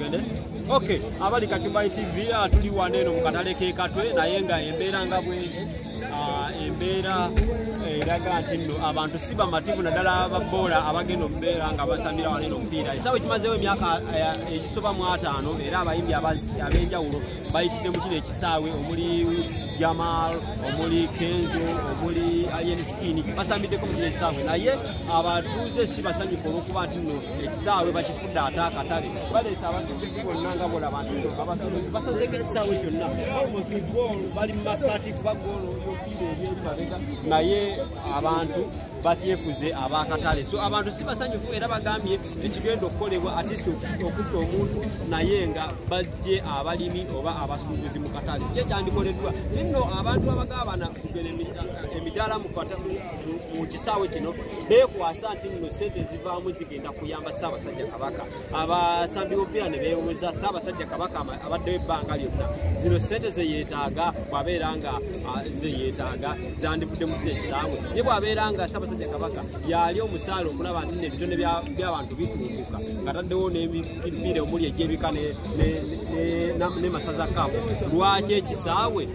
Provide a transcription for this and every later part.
Twende. Okay, abali Kakyumba TV tuli waneno mukatale ke Katwe naye nga embeera nga bwe embeera eraga nti nno abantu siba mativu naddala ababola abagenda okubeera nga basambira waneno omupiira. Ekisaawe kimazeewo emyaka egisoba mu 5 era abayimbi ab'enjawulo bayitidde mu kino ekisaawe omuli Jamal, omuli Kenzo, omuli Eddy Kenzo basambiddeko mu kino ekisaawe naye abatuuze si basanyufu olw'okuba nti nno ekisaawe bakifudde ate akatale. Baleeta abatuuze bonna nga bola abantu abasobozi basazeeko ekisaawe kyonna bali mu makati kuba goolo naye abantu batyefuze abakatale. So abantu si basanyufu era bagambye ekigenda okukolebwa atisi okutta omuntu naye nga bajje abalimi oba abasuubuzi mu katale kyekyandikoleddwa nno abantu abagabana kugera emidaala mu kisaawe kino beekwasa nti nno sente zivaamu zigenda kuyamba Ssaabasajja Kabaka. Abasambi b'omupiira ne beewuuza Ssaabasajja Kabaka abaddeyo ebbanga lyonna zino sente zeyeetaaga bw'abeera nga zeyeetaaga zandivudde mu kino ekisaawe naye bw'abeera nga Ssaabasajja Kabaka yali omusaala okulaba nti ebitone by'abantu bitunguka nga taddewo n'emipiira omuli egy'ebika ne masaza kapo lwaki ekisaawe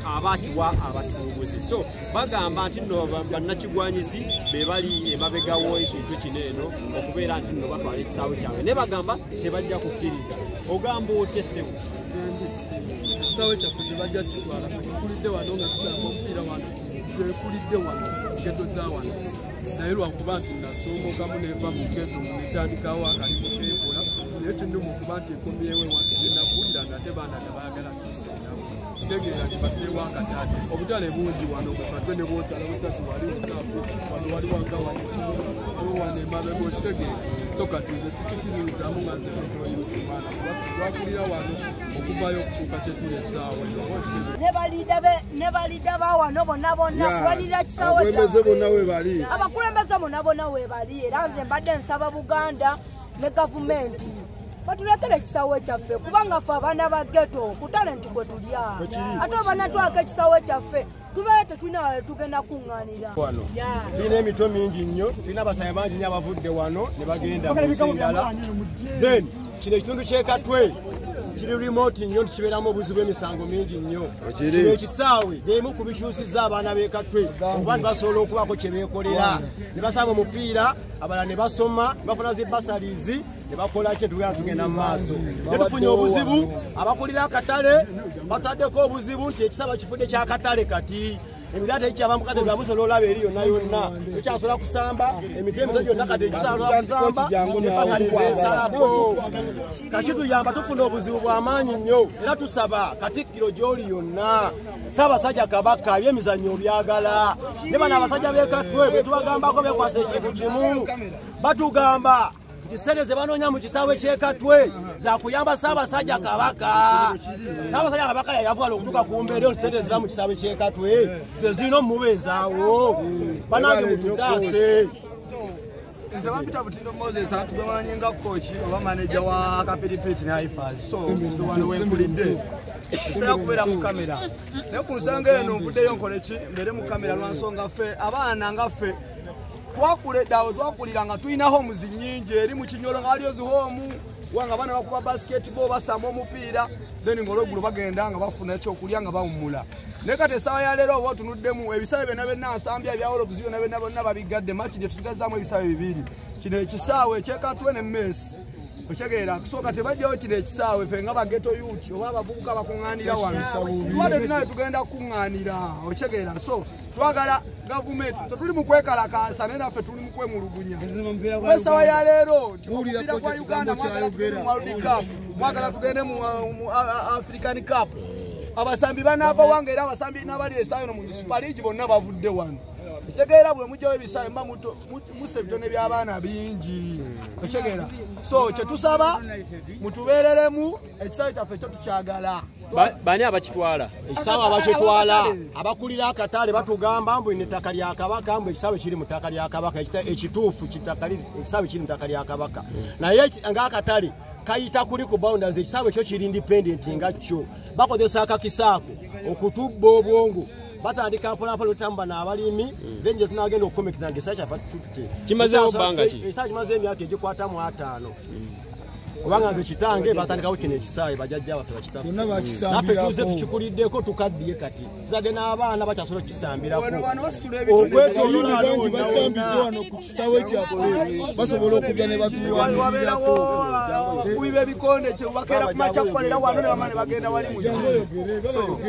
aba akiwa abasuubuzi. So bagamba nti nno bannakigwanyizi be bali emabegawo ekintu kino eno okubeera nti nno batwala ekisaawe kyabwe naye bagamba tebajja kukkiriza. Ogamba otya ssebo ekisaawe kyaffe tebajja kitwala kulidde wano nga tusamba omupiira wano kulidde wano geto za wano naye lwakuba nti nasoomokamu neva mu geto netandikawo akalimu keekola naye kindumu okuba nti ekomyewo watugenda kuwulira nga ate baana tebaagala tusendamu kitegeera nti baseewo akatale obutale bungi wano ku Katwe ne bwosala busatu wali musaafu wano wali wanga wano emabega okitegeera so kati nze sikikiririzaamu nga nze noyokubaana twakulira wano okuvayo okutuuka kyetuli essaawa ne balida ba wano bonna kulwanirira kisaawe abakulembeze bonna weebali era nze mbadde nsaba Buganda ne gavumenti batulekere ekisaawe kyaffe kubanga ffe abaana ba ghetto ku talenti gwe tulya ate obanatwaka ekisaawe kyaffe tubeere tetulina wale tugenda kuŋŋaanira. Tulina emito mingi nnyo, tulina abasayi bangi nnyo abavudde wano ne bagenda mu nsi endala. Then kino ekitundu ky'e Katwe kiri remote nnyo kibeeramu obuzibu emisango mingi nnyo. Kino ekisaawe n'emu ku bikyusizza abaana b'e Katwe okuba nti basobola okubaako kye beekolera ne basanga omupiira abalala ne basoma ne bafuna zi basalizi ne bakola kye tugenda mu maaso. Ne tufunye obuzibu abakulira akatale bataddeko obuzibu nti ekisaawe kifudde ky'akatale kati emidaala tekikyaba mukate bya musobola olaba eri yonna yonna tekyasobola kusamba emiti emito gyonna kati ekisobola kusamba ne basaliza ensalako kati tuyamba tufuna obuzibu bw'amaanyi nnyo era tusaba Katikkiro gy'oli yonna Ssaabasajja Kabaka by'emizannyo byagala ne bano abasajja b'e Katwe bwe tubagambako beekwasa ekintu kimu batugamba nti sente ze banoonya mu kisaawe ky'e Katwe za kuyamba Ssaabasajja Kabaka. Ssaabasajja Kabaka yayavuwala okutuuka ku mbeera nti sente ziba mu kisaawe ky'e Katwe ze zirina omubeezaawo banange mututaase. Nze Wampita Butindo Moses atugamanyi nga kooki oba maneja wa Kapiripiti ne Hypers. So wano wenkulidde ekitera kubeera mu kamera naye ku nsonga eno nvuddeyo nkole ki mbeere mu kamera lwa nsonga ffe abaana nga ffe twakuleddawo twakulira nga tulina homes nnyingi eri mu Kinyolo nga waliyo zihoomu wanga abaana bakuba basketball basamba omupiira then ng'olweggulo bagenda nga bafuna ekyokulya nga bawummula. Ne kati essaawa ya leero oba otunuddemu ebisaawe byonna nsambya ebya Wolves byonna bonna babigadde maki gye tusigazaamu ebisaawe bibiri kino ekisaawe eky'e Katwe ne Messi okitegeera kusooka tebajjawo kino ekisaawe ffe nga bageto youth oba abavubuka bakuŋŋaanira wano tuwadde tunaye tugenda kuŋŋaanira okitegeera. So twagala gavumenti tetuli mu kwekalakaasa naye naffe tuli mu kwemulugunya essaawa ya leero omupiira gwa Uganda mwagala tugende mu World Cup mwagala tugende mu African Cup abasambi banaabawanga era abasambi n'abali essaawe no mu Super League bonna bavudde wano ekitegeera bwe mujjawo ebisaawe mba musse ebitone by'abaana bingi ekitegeera. So kye tusaba mutubeereremu ekisaawe kyaffe ekyo tukyagala. Bani abakitwala ekisaawe abakitwala abakulira akatale batugamba mbu ettaka lya Kabaka mbu ekisaawe kiri mu ttaka lya Kabaka ekituufu ekisaawe kiri mu ttaka lya Kabaka naye ng'akatale kayita kuli ku boundaries ekisaawe ekyo kiri independent nga kyo bakozesa akakisaako okutubba obwongo batandika mpolampola otamba n'abalimi then gye tunagenda okukomekera nge ekisaawe kyaffe tutte kimazeewo bbanga ki ekisaawe kimazeewo emyaka egikwata mu 5 kubanga nze kitange batandikawo kino ekisaawe bajjajja baffe bakitaffe naffe tuze tukikuliddeko tukaddiye kati tuzadde n'abaana bakyasobola okukisambirako okwetololabangi basambiddwa wano ku kisaawe kyaffe basobola okujja ne batuwanirako okubiba ebikonde kyebakeera kumakya kukolera wano ne bamane bagenda wali mu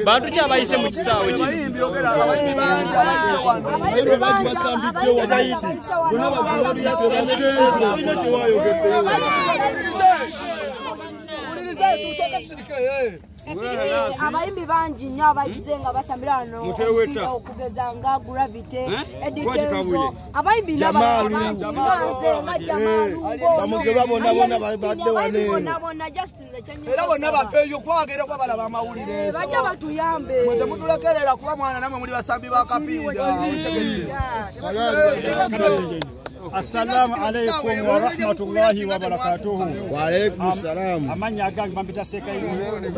bantu ki abayise mu kisaawe abayimbi ogera abayimbi bangi abayise wano abayimbi bangi basambidde wano bonna abayimbi bangi nnyo abagize nga basambira wano okugeza nga Gravity, Eddy Kenzo, abayimbi Jamalu bamugerwa bonna badde wano era bonna bafeeyo kwagera kwabalaba amawulire bajja batuyambe mwe temutulekerera kuba mwana namwe muli basambi bakapiira Assalamu alaikum wa rahmatullahi wa barakatuhu. Wa alaikum salam. Amanya agangi bampita seka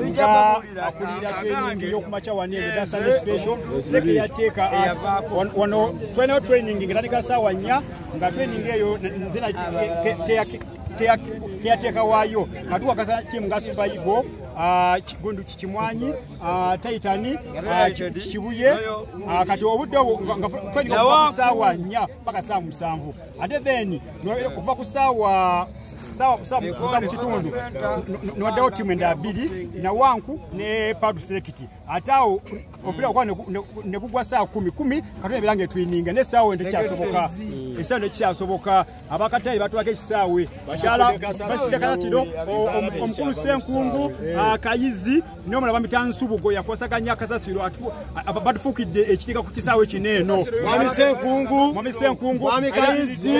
nga akulira training yokumacha wanenge da Sunday special seke yateeka wano training ngirandika sawa nya nga training eyo nzina teyateeka waayo katuwa kasa timu nga Super Eagle Kigundu Kimwanyi Titani Kibuye kati obudde nga fenga sawa nya paka saa 7 ate then kuva ku sawa kitundu nwaddewo timu enda 2 na wanku ne Padu Select ataawo opira kwa ne kugwa saa 10 katone bilange twininga ne sawa ende kyasoboka esawa ende kyasoboka abakatayi batwaka ekisaawe bashala basideka kino omukulu Senkungu Kayizi nomula bamita Nsubugo yakosaganya kasasiro batufukidde ekitika ku kisaawe kineno Mwami Senkungu Mwami Kayizi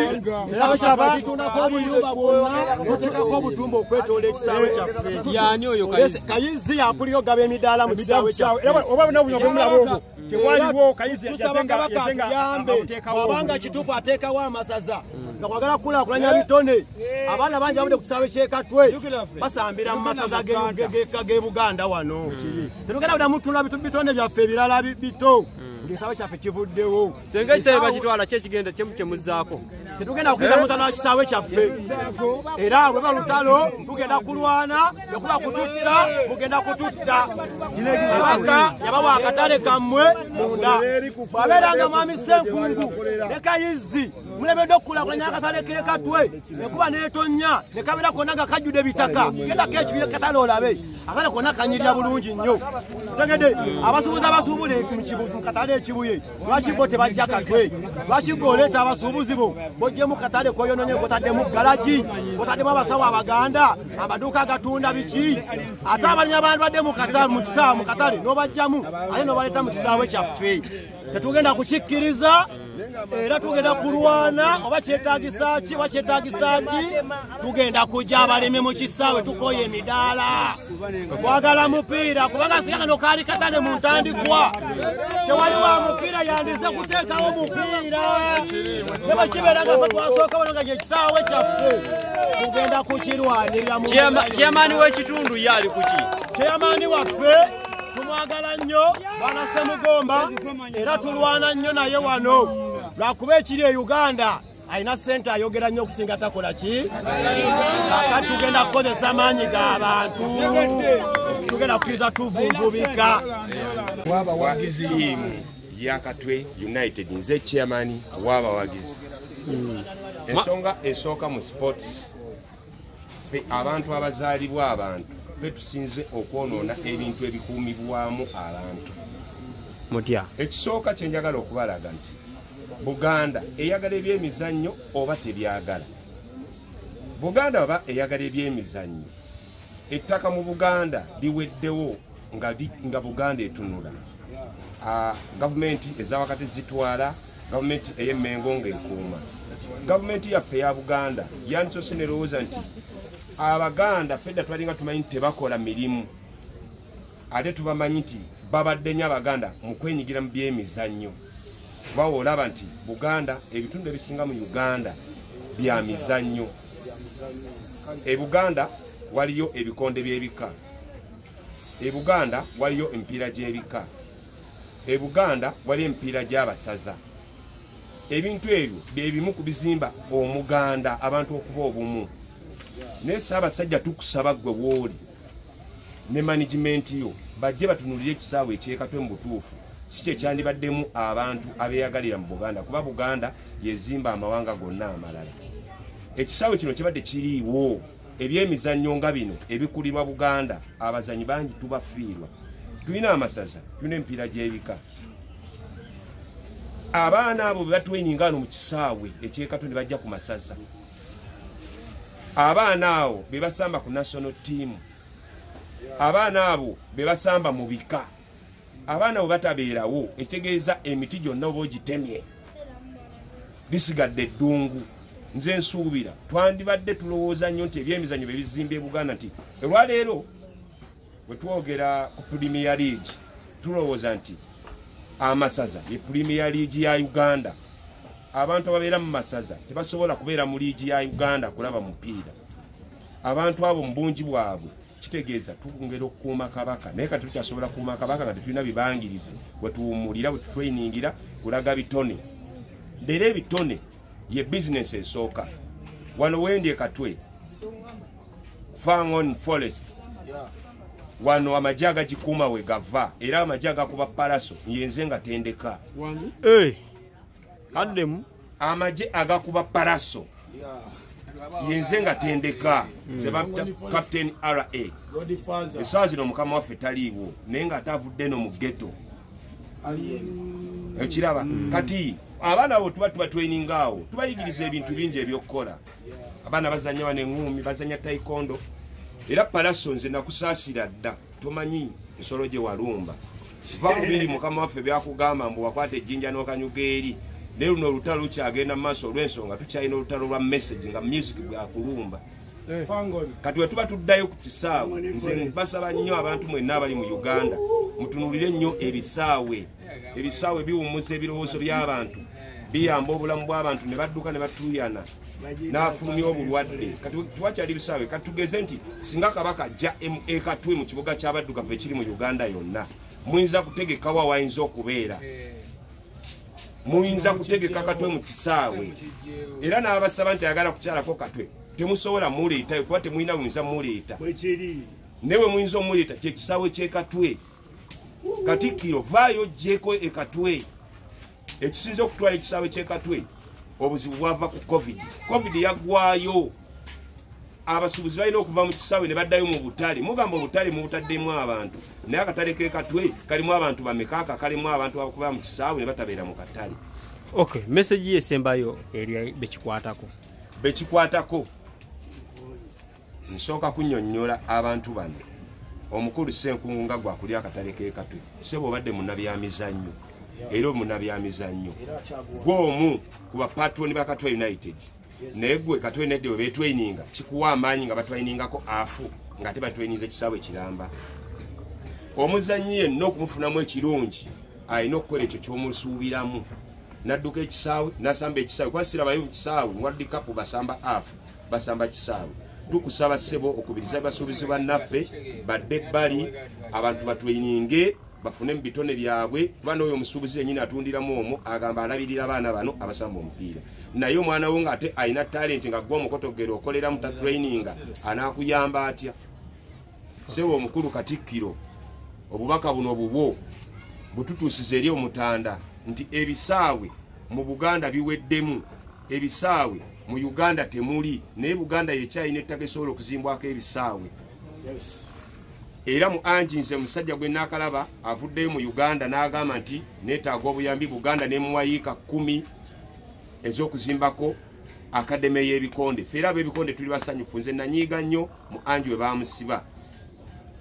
abashaba tunako obuyumba bwonna tutekako obutumba okwetoola ekisaawe kyaffe yani oyo Kayizi yakulira gaba emidaala mu kisaawe kyaffe oba n'obunyongo mulabo obwo tewaliwo Kayizi yazenga wabanga kituufu ateekawo amasaza nga kwagala kulaakulanya bitone abaana bangi babudde ku kisaawe ky'Ekatwe basambira mu masaza g'e Buganda wano tetugenda budda mutunda bitone byaffe ebirala bito kisaawe kyaffe kivuddewo senga kisaawe bakitwala kyekigenda kyemuzzaako tetugenda kukiriza mutano wa kisaawe kyaffe era bwe balutalo tugenda kulwana ekuba kututta mugenda kututta abaka yabawa akatale kammwe munda bwabeeranga Mwami Senkungu ne Kayizi mulebedde okukulakulanya akatale k'Ekatwe ekuba n'etonnya ne kabeera konna nga kajjudde ebitaka gendako ekibiye katale olabe akatale konna kanyirira bulungi nnyo tegedde abasuubuzi abasuubula mu katale ekibuye lwaki bo tebajja Katwe lwaki bo oleeta abasuubuzi bo bojjemu katale koyonoonye kotaddemu galagi kotaddemu abasawo Abaganda amaduuka agatunda biki ate abalimi abantu badde mu kisaawe mu katale n'obajjamu ate n'obaleeta mu kisaawe kyaffe tetugenda kukikkiriza era tugenda kulwana oba kyetaagisa ki tugenda kujja abalimi mu kisaawe tukoye emidaala twagala mupiira kubanga singa kano kaali katale mu ntandikwa tewali wa mupiira yandize kuteekawo mupiira kyeba kibeera nga fe twasooka wano nga kyekisaawe kyaffe tugenda kukirwanirira mu chairman w'ekitundu ye ali kuki chairman waffe tumwagala nnyo bwana Ssemugomba era tulwana nnyo naye wano lwakuba ekiri e Uganda alina ssente ayogera nnyo okusinga takola ki kakati tugenda kukozesa amaanyi g'abantu tugenda kukkiriza tuvuvubika w'abawagizi tiimu ya Katwe United nze chairman w'abawagizi ensonga esooka mu sports fe abantu abazaalibwa abantu fe tusinze okwonoona ebintu ebikuumibwamu abantu mutya ekisooka kye njagala okubalaga nti Buganda eyagala ebyemizannyo oba tebyagala Buganda oba eyagala ebyemizannyo ettaka mu Buganda liweddewo nga Buganda etunula gavumenti ezawakati zitwala gavumenti ey'Emmengo ng'ekuuma gavumenti yaffe ya Buganda yandisoose nerowooza nti Abaganda fedda twalinga tumanyi nti tebakola mirimu ate tubamanyi nti babadde nnyo Abaganda mu kwenyigira mu byemizannyo bawo olaba nti Buganda ebitundu ebisinga mu Uganda bya mizannyo Buganda waliyo ebikonde by'ebika Buganda waliyo emipiira gy'ebika Buganda waliyo emipiira gy'abasaza ebintu ebyo bye bimu ku bizimba Omuganda abantu okuba obumu naye Ssaabasajja tukusaba gwe wooli ne management yo bajje batunulire ekisaawe ekyekatwe mu butuufu si kye kyandibaddemu abantu abeeyagalira mu Buganda kuba Buganda yezimba amawanga gonna amalala. Ekisaawe kino kibadde kiriiwo ebyemizannyo nga bino ebikulirwa Buganda abazanyi bangi tubafiirwa. Tulina amasaza, tulina emipiira gy'ebika. Abaana abo bebatweninga ano mu kisaawe ekyekatwe ne bajja ku masaza. Abaana abo bebasamba ku national team. Abaana abo bebasamba mu bika. Abaana abo batabeerawo ekitegeeza emiti gyonna oba ogitemye bisigadde eddungu. Nze nsuubira twandibadde tulowooza nnyo nti ebyemizannyo bye bizimbye Buganda nti olwaleero bwe twogera ku Premier League tulowooza nti amasaza ye Premier League ya Uganda. Abantu ababeera mu masaza tebasobola kubeera mu liigi ya Uganda kulaba mupiira. Abantu abo mu bungi bwabwe kitegeeza tugongera okukuuma kabaka naye kati tukyasobola kukuuma kabaka nga tetulina bibangirizi bwe tuwummulira bwe tutweyiningira kulaga bitone. Leero ebitone ye business esooka. Wano wendye Katwe Fangon Forest wano amagye agagikuuma we gava era amagye agakuba palaso yenze nga tendeka. Kaddemu Amagye agakuba palaso yenze nga tendeka zebapita Captain RA. Essaawa zino mukama waffe taliiwo naye nga atavudde no mu ghetto. Ekiraba kati abaana abo tuba tubatweyininga awo tubayigiriza ebintu bingi ebyokukola. Abaana bazanya wano eŋŋumi bazanya taekwondo era palaso nze nakusaasira dda tomanyi ensolo gye walumba. Va mu biri mukama waffe byakugamba mbu wakwata ejjinja n'okanyuga eri naye luno olutalo lukyagenda mu maaso olw'ensonga tukyalina olutalo lwa message nga music bwakulumba. Kati we tuba tuddayo ku kisaawe nze basaba nnyo abantu mwenna abali mu Uganda mutunulire nnyo ebisaawe. Ebisaawe biwummuza ebirowoozo by'abantu biyamba obulamu bw'abantu ne badduka ne batuyana n'afulumya obulwadde. Kati tewakyali bisaawe kati tugeze nti singa kabaka ajja Katwe mu kibuga ky'abaddugavu ekiri mu Uganda yonna muyinza kutegekawo awayinza okubeera. Muyinza kutegeka Katwe mu kisaawe era n'abasaba nti ayagala kukyalako Katwe temusobola muleetayo kuba temuyina muyinza muleeta. Newe muyinza omuleeta kye kisaawe ky'Ekatwe. Katikkiro vaayo gyeko Ekatwe. Ekisinza okutwala ekisaawe ky'Ekatwe obuzibu bwava ku covid yaggwayo. Abasuubuzi balina okuva mu kisaawe ne baddayo mu butale. Mugamba obutale mubutaddemu abantu naye akatale k'Ekatwe kalimu abantu bameka kalimu abantu abakuba mu kisaawe ne batabeera mu katale. Okay, message yesembayo eri bekikwatako nsooka kunnyonnyola abantu bano. Omukulu Ssenkungu nga gwakulya akatale k'Ekatwe sebo badde munnabyamizannyo era munnabyamizannyo gw'omu ku bapatroni ba Katwe United naye gwe Katwe United we betweyininga kikuwa amaanyi nga batweyiningako afu nga tebatweyiniza ekisaawe kiramba. Omuzannyi yenna okumufunamu ekirungi alina okukola ekyo ky'omusuubiramu. Nadduka ekisaawe nasamba ekisaawe kuba sirabayo mu kisaawe World Cup basamba afu basamba kisaawe. Tukusaba ssebo okubiriza abasuubuzi bannaffe badde ebbali abantu batweyininge bafune mu bitone byabwe kuba n'oyo omusuubuzi yennyini atundiramu omwo agamba alabirira abaana bano abasamba omupiira. Naye omwana wo ng'ate alina talenti nga gwe omukotogero okoleramu tatraininga anaakuyamba atya? Ssebo omukulu Katikkiro obubaka buno bubwo bututuusiza eri omutanda nti ebisaawe mu Buganda biweddemu. Ebisaawe mu Uganda temuli naye Buganda yekyalina ettaka esobola okuzimbwako ebisaawe. Era mu anjinze musajja gwe naakalaba avuddeyo mu Uganda n'agamba nti neetaaga obuyambi Buganda n'emuwayiika 10 ez'okuzimbako akademe y'ebikonde. Ffe era ab'ebikonde tuli basanyufu. Nze nanyiiga nnyo mu anji we baamusiba.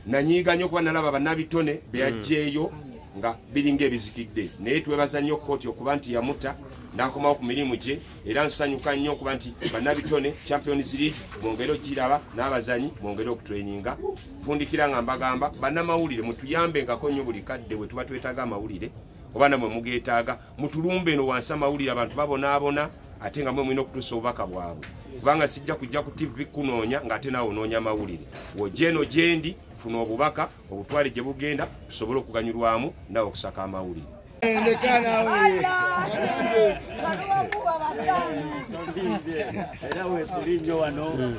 Nanyiiga nnyo kuba nalaba bannabitone beyajjeeyo nga biringa ebizikidde naye twebaza nnyo kkooti okuba nti yamuta n'akomawo ku mirimu gye era nsanyuka nnyo okuba nti bannabitone Champions League mwongere okiraba n'abazanyi mwongere okutraininga. Fundikira nga mbagamba bannamawulire mutuyambengako nnyo buli kadde we tuba twetaaga amawulire oba namwe mugeetaaga mutulumbe eno wansi amawulire abantu babonaabona ate nga mwe mulina okutuusa obubaka bwabwe kubanga sijja kujja ku TV kunoonya ng'ate naawe onoonya amawulire. Wojeno gyendi funa obubaka obutwale gye bugenda tusobole okuganyulwamu nawe okusaka amawulire. Era wetuli nnyo wano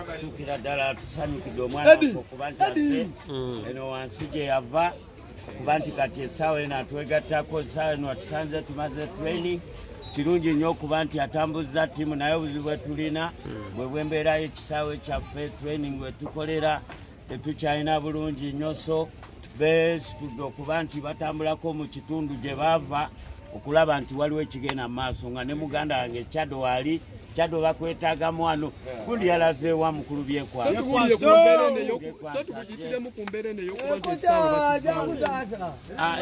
kutuukira ddala tusanyukidde omwana okuba nti ase eno wansi gye yava kuba nti kati essaawa eno atwegattako essaawa eno atusanze tumaze training kirungi nnyo okuba nti atambuza ttiimu naye obuzibu bwe tulina bwe bwembeerayo ekisaawe kyaffe training bwe tukolera tetukyalina bulungi nnyo so beesitudde okuba nti batambulako mu kitundu gye baava okulaba nti waliwo ekigenda mu maaso nga ne muganda wange Kyado wali Kyado bakwetaagamu wano gundi yalaze wa mukulu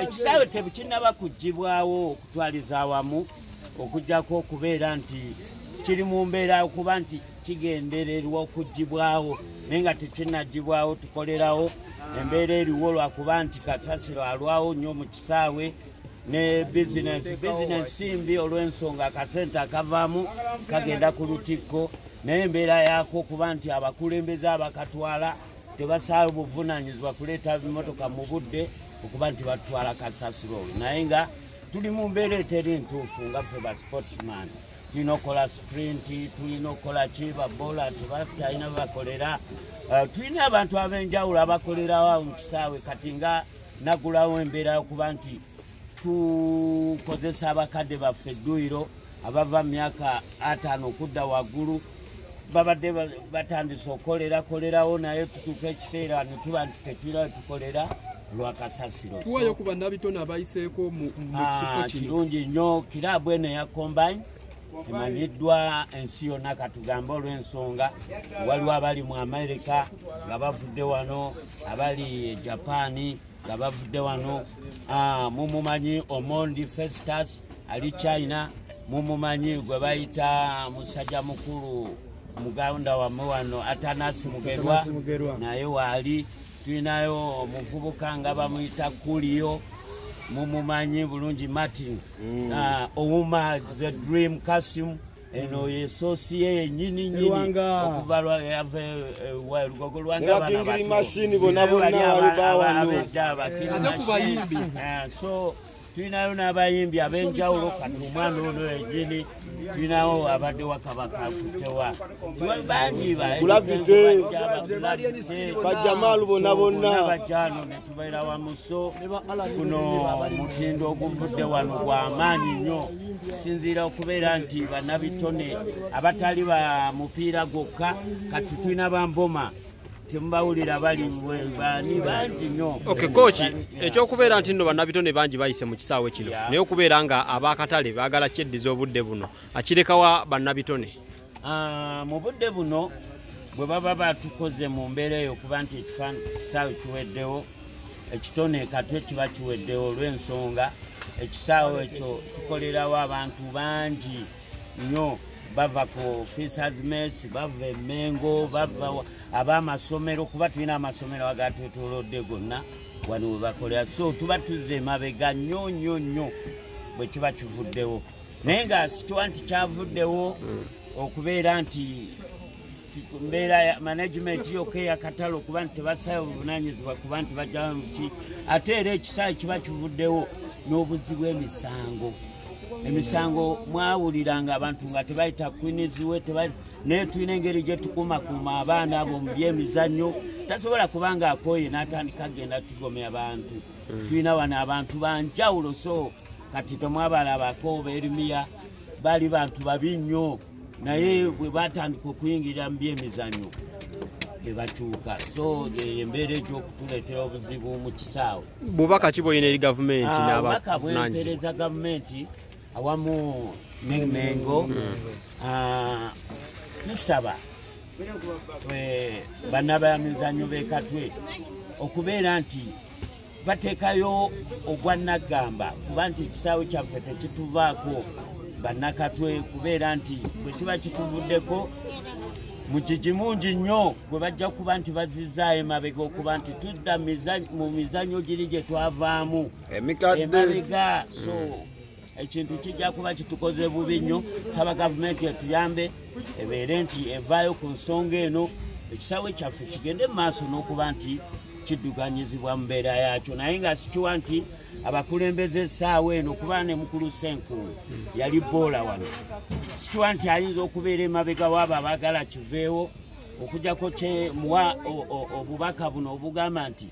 ekisaawe tebukinaba kuggibwawo okutwaliza awamu okujjako okubeera nti kiri mu mbeera okuba nti kigendererwa okuggibwawo naye nga tekinagibwawo tukolerawo embeera eriwo lwakuba nti kasasiro alwawo nnyo mu kisaawe ne bizinesi mbi olw'ensonga akasente akavaamu kagenda ku lutikko naye embeera yaako okuba nti abakulembeze abakatwala tebasaawe buvunaanyizibwa kuleeta bimotoka mu budde okuba nti batwala kasasiro naye nga tuli mu mbeera eteri ntuufu nga ffe ba sportsman tulina okukola sprinti tulina okukola kiba bola tebatalina bakolera tulina abantu ab'enjawulo abakolerawo mu kisaawe kati nga nagulawo embeera yokuba nti tukozesa abakadde baffe edduyiro abava mu myaka 5 okudda waggulu babadde batandise okukolerakolerawo naye tutuuka ekiseera ne tuba nti tetulina tukolera lwakasasiro tuwayo ku bannabitone abayiseeko mu kifo kino kirungi nnyo kiraabu eno ya combine emanyiddwa ensi yonna katugamba olw'ensonga waliwo abali mu America nga bavudde wano abali e Japaani nga bavudde wano mumumanyi Omondi Festus ali China mumumanyi gwe bayita musajja mukulu muganda wammwe wano Atanasi Mugerwa naye waali tulinayo omuvubuka nga bamuyita Kuliyo mumumanyi bulungi Martin Ouma the Dream Kasim eno yesoosiye yennyini okuva lugogo lwangabanamashini so tulinayo n'abayimbi ab'enjawulo kati omwana ono yennyini tulinawo abadde wakabaka kutewa bangi bajjamaalu bonna bajjano ne tubeera wamu so guno mutindo oguvudde wano gwa amaanyi nnyo sinziira okubeera nti bannabitone abatali ba mupiira gwokka kati tulina bamboma tembawulira bali bani bangi nnyo. Okay coach, ekyokubeera nti nno bannabitone bangi bayise mu kisaawe kino naye okubeera nga abakatale baagala kyeddiza obudde buno akirekawa bannabitone mu budde buno bwe baba batukoze mu mbeera eyo kuba nti ekisaawe kiweddewo ekitone katwe kiba kiweddewo olw'ensonga ekisaawe ekyo tukolerawo abantu bangi nnyo bava ku Fisher's Mess bava Mengo bava ab'amasomero kuba tulina amasomero agatwetoolodde gonna wano we bakolera so tuba tuzze mabega nnyo bwe kiba kivuddewo naye nga sikiwa nti kyavuddewo okubeera nti mbeera ya management yokka eyakatale okuba nti tebasaayo obuvunaanyizibwa kuba nti bajja muki ate era ekisaawe kiba kivuddewo n'obuzzi bw'emisango emisango mwawuliranga abantu nga tebayita kwiniziwe naye tulina engeri gye tukumakuuma abaana abo mu byemizannyo tasobola kubanga akooye n'atandika agenda tugomya abantu tulina wano abantu banjawulo so kati temwabalabako beerimiya bali bantu babi nnyo naye bwe batandika okuyingirira mu byemizannyo tebakyuka so embeera egy'okutuleetera obuzibu mu kisaawe bubaka ki bwolina eri gavumenti n'abaka bwempeereza gavumenti awamu n'Mengo tusaba bannabamizannyo b'ekatwe okubeera nti bateekayo ogwannagamba kuba nti ekisaawe kyaffe tekituvaako bannakatwe kubeera nti bwe kiba kituvuddeko mukiki mungi nnyo gwe bajja kuba nti bazizzaayo emabega okuba nti tudda mu mizannyo giri gye twavaamu emabega so ekintu kijja kuba kitukoze bubi nnyo saba gavumenti etuyambe ebeere nti evaayo ku nsonga eno ekisaawe kyaffe kigende mu maaso n'okuba nti kidduganyizibwa mu mbeera yakyo naye nga sikiwa nti abakulembeze essaawa eno kuba ne mukulu Senkungu yali boola wano situwa nti ayinza okubeera emabega waabo abaagala kiveewo okujjako kyemuwa obubaka buno obugamba nti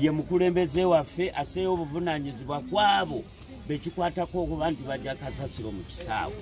ye mukulembeze waffe aseeyo obuvunaanyizibwa kwabo bekikwatako okuba nti bajja kasasiro mu kisaawe.